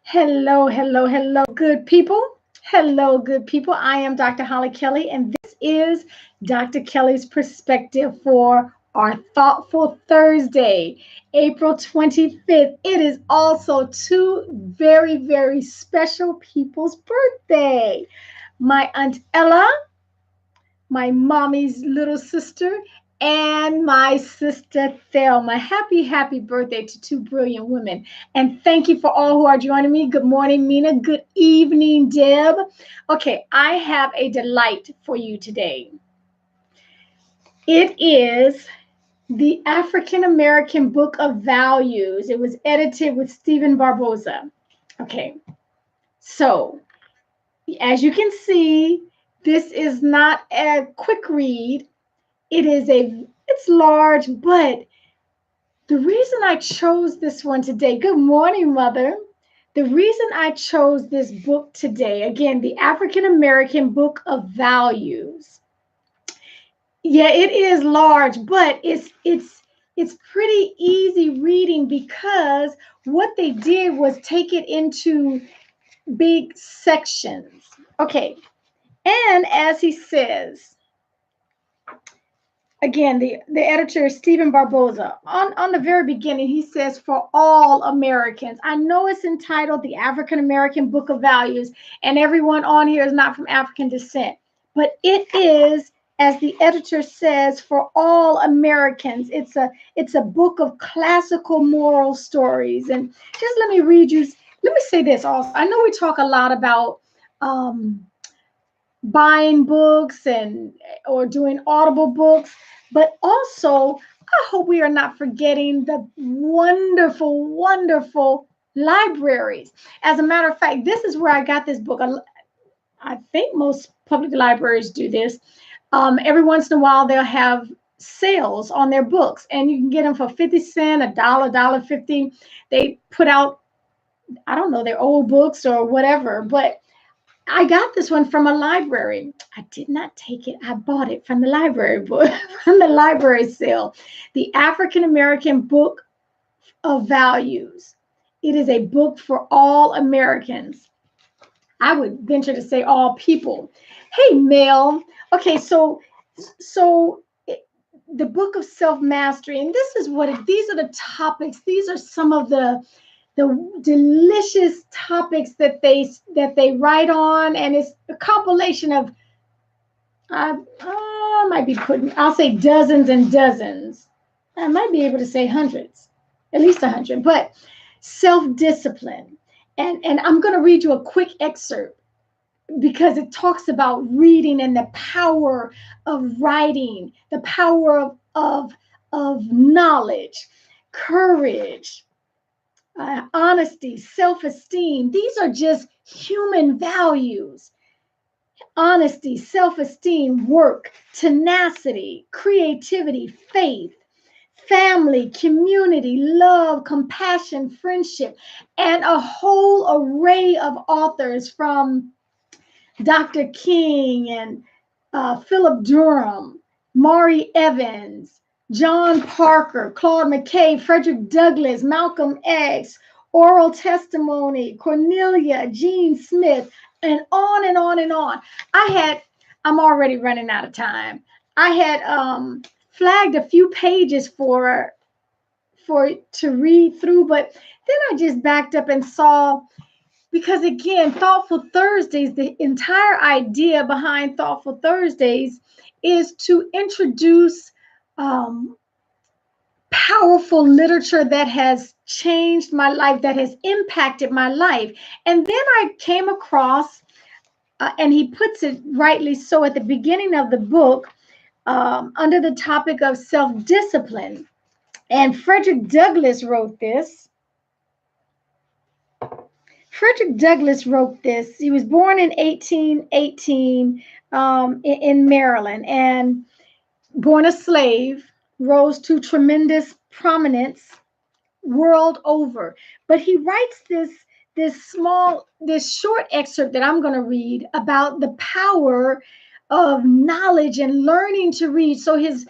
Hello, hello, hello, good people. Hello, good people. I am Dr. Hollie Kelly, and this is Dr. Kelly's perspective for our Thoughtful Thursday, April 25th. It is also two very, very special people's birthday. My Aunt Ella, my mommy's little sister, and my sister Thelma. Happy, happy birthday to two brilliant women. And thank you for all who are joining me. Good morning, Mina. Good evening, Deb. Okay, I have a delight for you today. It is the African American Book of Values. It was edited with Stephen Barboza. Okay, so as you can see, this is not a quick read. It's large, but the reason I chose this one today, good morning, Mother. The reason I chose this book today, again, the African American Book of Values. Yeah, it is large, but it's pretty easy reading because what they did was take it into big sections. Okay. And as he says, again, the editor, Stephen Barboza, on the very beginning, he says, for all Americans. I know it's entitled The African American Book of Values, and everyone on here is not from African descent, but it is, as the editor says, for all Americans. It's a book of classical moral stories. And just let me say this also. I know we talk a lot about buying books and or doing audible books, but also I hope we are not forgetting the wonderful, wonderful libraries. As a matter of fact, this is where I got this book. I think most public libraries do this. Every once in a while, they'll have sales on their books, and you can get them for 50 cents, a dollar 50. They put out, I don't know, their old books or whatever, but I got this one from a library. I did not take it. I bought it from the library book, from the library sale. The African American Book of Values. It is a book for all Americans. I would venture to say all people. Hey, Mel. Okay, so the book of self-mastery, and these are the topics. These are some of the delicious topics that they write on, and it's a compilation of I might be putting, I'll say dozens and dozens. I might be able to say hundreds, at least 100, but self-discipline. And I'm going to read you a quick excerpt because it talks about reading and the power of writing, the power of knowledge, courage, honesty, self-esteem. These are just human values. Honesty, self-esteem, work, tenacity, creativity, faith, family, community, love, compassion, friendship, and a whole array of authors from Dr. King and Philip Durham, Maury Evans, John Parker, Claude McKay, Frederick Douglass, Malcolm X, Oral Testimony, Cornelia, Gene Smith, and on and on and on. I'm already running out of time. I had flagged a few pages for to read through, but then I just backed up and saw, because again, Thoughtful Thursdays, the entire idea behind Thoughtful Thursdays is to introduce powerful literature that has changed my life, that has impacted my life. And then I came across, and he puts it rightly so at the beginning of the book, under the topic of self-discipline. And Frederick Douglass wrote this. Frederick Douglass wrote this. He was born in 1818 in Maryland, and born a slave, rose to tremendous prominence world over. But he writes this short excerpt that I'm going to read about the power of knowledge and learning to read. So his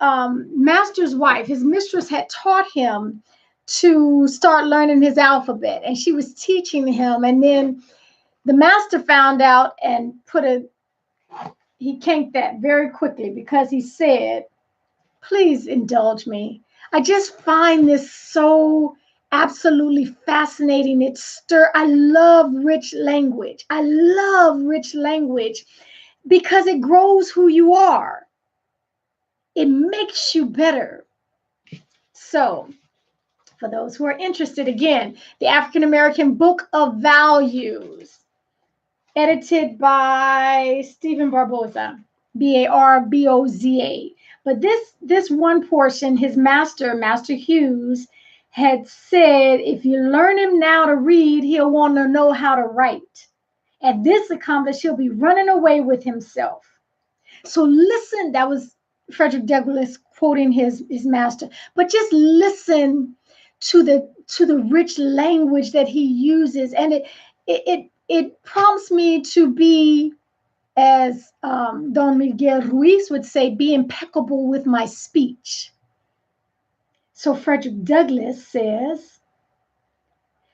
master's wife, his mistress, had taught him to start learning his alphabet. And she was teaching him. And then the master found out and he canked that very quickly because he said, please indulge me. I just find this so absolutely fascinating. I love rich language. I love rich language because it grows who you are. It makes you better. So, for those who are interested, again, the African American Book of Values, edited by Stephen Barboza, Barboza. But this one portion, his Master Hughes, had said, if you learn him now to read, he'll want to know how to write. At this accomplished, he'll be running away with himself. So listen, that was Frederick Douglass quoting his master. But just listen to the rich language that he uses, and it prompts me to be, as Don Miguel Ruiz would say, be impeccable with my speech. So Frederick Douglass says,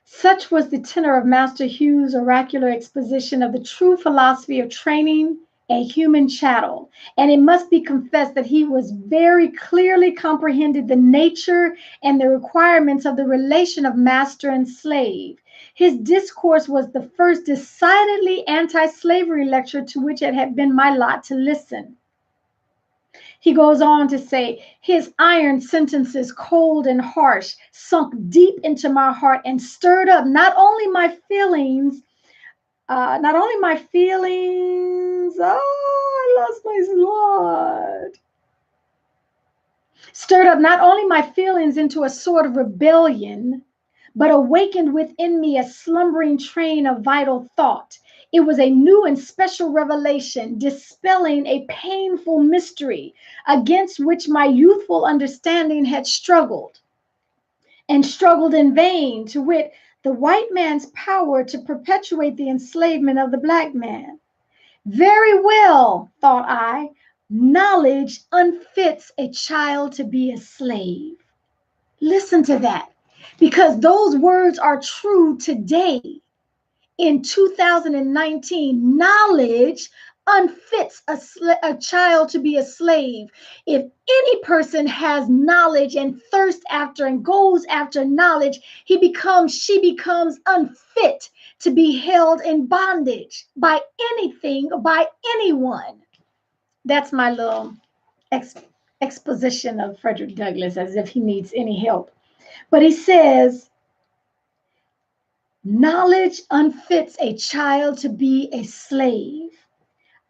such was the tenor of Master Hughes' oracular exposition of the true philosophy of training a human chattel, and it must be confessed that he was very clearly comprehended the nature and the requirements of the relation of master and slave. His discourse was the first decidedly anti-slavery lecture to which it had been my lot to listen. He goes on to say, his iron sentences, cold and harsh, sunk deep into my heart and stirred up not only my feelings, oh, I lost my slide. Stirred up not only my feelings into a sort of rebellion, but awakened within me a slumbering train of vital thought. It was a new and special revelation, dispelling a painful mystery against which my youthful understanding had struggled, and struggled in vain, to wit, the white man's power to perpetuate the enslavement of the black man. Very well, thought I, knowledge unfits a child to be a slave. Listen to that, because those words are true today. In 2019, knowledge unfits a child to be a slave. If any person has knowledge and thirsts after and goes after knowledge, she becomes unfit to be held in bondage by anything or by anyone. That's my little exposition of Frederick Douglass, as if he needs any help. But he says, knowledge unfits a child to be a slave.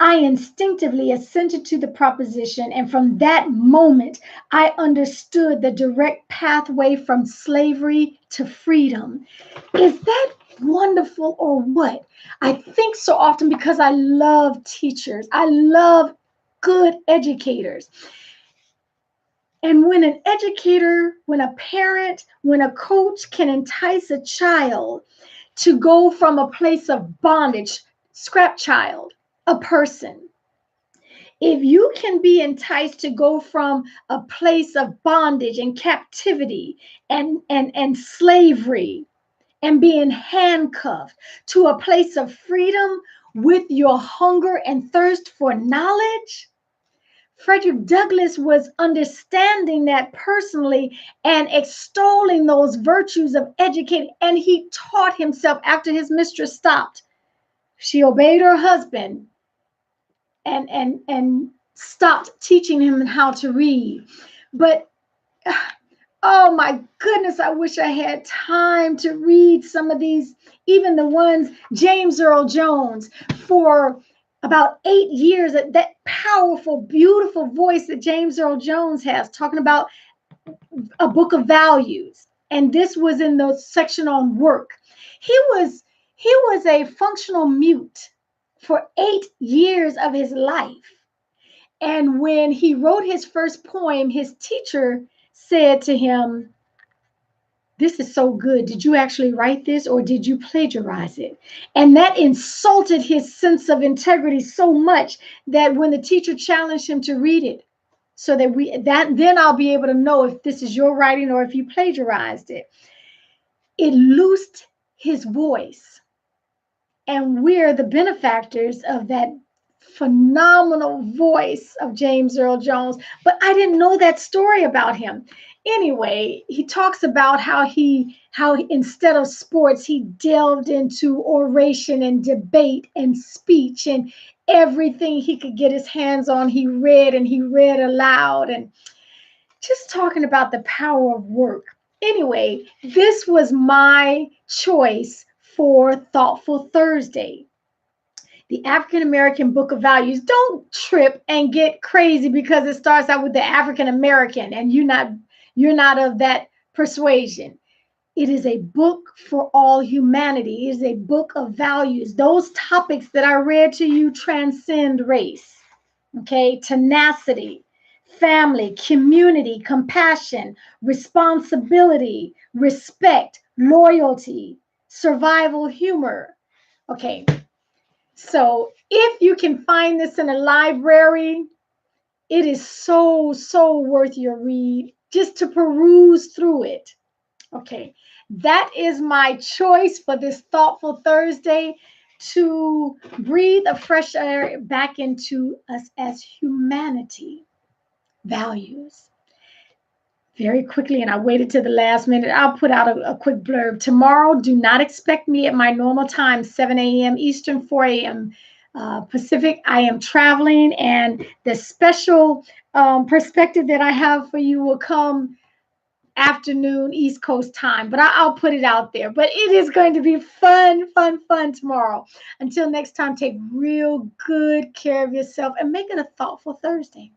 I instinctively assented to the proposition, and from that moment, I understood the direct pathway from slavery to freedom. Is that wonderful or what? I think so often because I love teachers. I love good educators. And when an educator, when a parent, when a coach can entice a child to go from a place of bondage, scrap child, a person. If you can be enticed to go from a place of bondage and captivity and slavery and being handcuffed to a place of freedom with your hunger and thirst for knowledge, Frederick Douglass was understanding that personally and extolling those virtues of educating. And he taught himself after his mistress stopped. She obeyed her husband and stopped teaching him how to read. But oh my goodness, I wish I had time to read some of these, even the ones, James Earl Jones, for about 8 years, that powerful, beautiful voice that James Earl Jones has, talking about a book of values. And this was in the section on work. He was a functional mute for 8 years of his life. And when he wrote his first poem, his teacher said to him, this is so good. Did you actually write this or did you plagiarize it? And that insulted his sense of integrity so much that when the teacher challenged him to read it, so that then I'll be able to know if this is your writing or if you plagiarized it. It loosed his voice, and we're the benefactors of that phenomenal voice of James Earl Jones. But I didn't know that story about him. Anyway, he talks about how instead of sports, he delved into oration and debate and speech, and everything he could get his hands on, he read, and he read aloud, and just talking about the power of work. Anyway, this was my choice for Thoughtful Thursday, the African American Book of Values. Don't trip and get crazy because it starts out with the African American and you're not of that persuasion. It is a book for all humanity. It is a book of values. Those topics that I read to you transcend race. Okay, tenacity, family, community, compassion, responsibility, respect, loyalty, survival, humor. Okay, so if you can find this in a library, it is so, so worth your read just to peruse through it. Okay, that is my choice for this Thoughtful Thursday, to breathe a fresh air back into us as humanity. Values. Very quickly, and I waited to the last minute, I'll put out a quick blurb. Tomorrow, do not expect me at my normal time, 7 a.m. Eastern, 4 a.m. Pacific. I am traveling, and the special perspective that I have for you will come afternoon East Coast time, but I'll put it out there. But it is going to be fun, fun, fun tomorrow. Until next time, take real good care of yourself and make it a thoughtful Thursday.